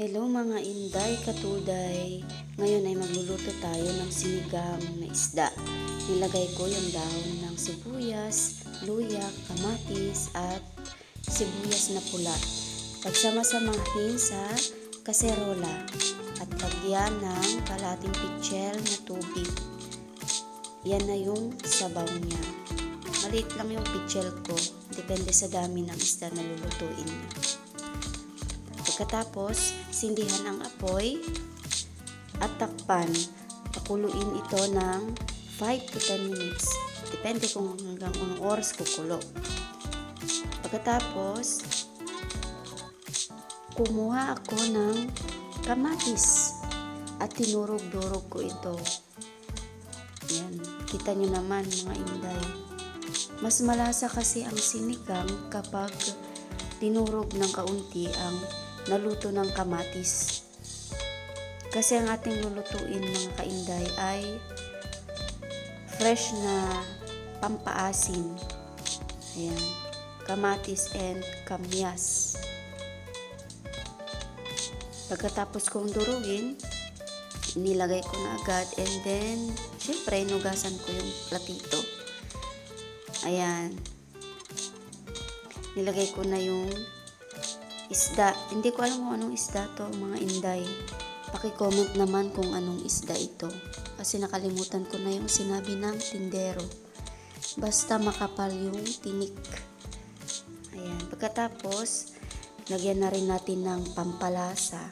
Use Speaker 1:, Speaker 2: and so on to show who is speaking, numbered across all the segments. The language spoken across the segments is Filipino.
Speaker 1: Hello mga inday, katuday. Ngayon ay magluluto tayo ng sinigang na isda. Nilagay ko yung dahon ng sibuyas, luya, kamatis at sibuyas na pula. Pagsama-samahin sa kaserola at lagyan ng kalating pitsil na tubig. Yan na yung sabaw niya. Maliit lang yung pitsil ko, depende sa dami ng isda na lulutuin niya. Pagkatapos, sindihan ang apoy at takpan. Pakuluin ito ng 5 to 10 minutes. Depende kung hanggang anong oras kukulo. Pagkatapos, kumuha ako ng kamatis at tinurog-durog ko ito. Yan, kita nyo naman mga inday. Mas malasa kasi ang sinigang kapag tinurog ng kaunti ang naluto ng kamatis. Kasi ang ating lulutuin mga kainday ay fresh na pampaasim. Ayan, kamatis and kamyas. Pagkatapos kong durugin, nilagay ko na agad and then, syempre, nugasan ko yung platito. Ayan. Nilagay ko na yung isda. Hindi ko alam kung anong isda to mga inday. Paki-comment naman kung anong isda ito. Kasi nakalimutan ko na yung sinabi ng tindero. Basta makapal yung tinik. Ayan. Pagkatapos, lagyan na rin natin ng pampalasa.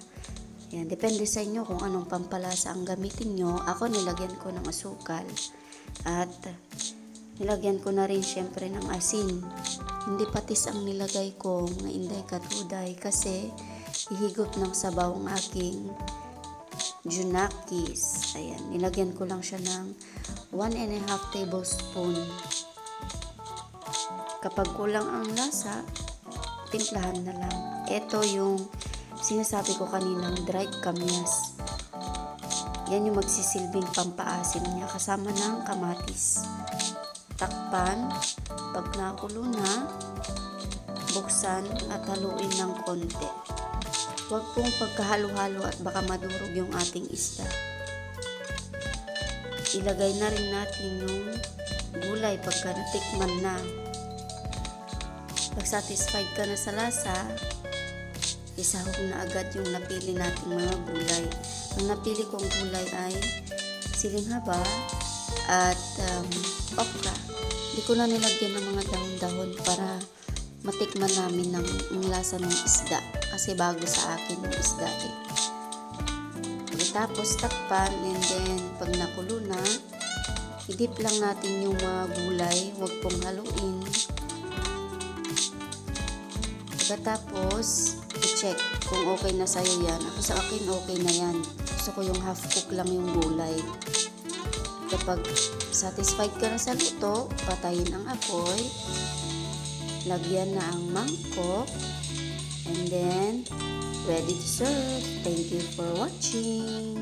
Speaker 1: Ayan. Depende sa inyo kung anong pampalasa ang gamitin nyo. Ako nilagyan ko ng asukal. At nilagyan ko na rin syempre ng asin. Hindi patis ang nilagay ko mga inday katuday kasi ihigop ng sabaw ang aking junakis. Ayan, nilagyan ko lang siya ng 1.5 tablespoon. Kapag kulang ang lasa, timplahan na lang. Ito yung sinasabi ko kaninang dried kamyas. Yan yung magsisilbing pampaasim niya kasama ng kamatis. Takpan, pag nakulo na, buksan at haluin ng konti. Huwag pong pagkahalo-halo at baka madurog yung ating isda. Ilagay na rin natin yung gulay pagka natikman na. Pag satisfied ka na sa lasa, isahog na agad yung napili nating mga gulay. Ang napili kong gulay ay siling haba at okra. Hindi ko na nilagyan ng mga dahon-dahon para matikman namin ng lasa ng isda. Kasi bago sa akin yung isda eh. Tapos takpan and then pag nakulo na, idip lang natin yung mga gulay. Huwag pong haluin. Pagkatapos, i-check kung okay na sa'yo yan. Ako sa akin okay na yan. Gusto ko yung half cook lang yung gulay. Kapag satisfied ka na sa luto, patayin ang apoy, lagyan na ang mangkok, and then, ready to serve. Thank you for watching.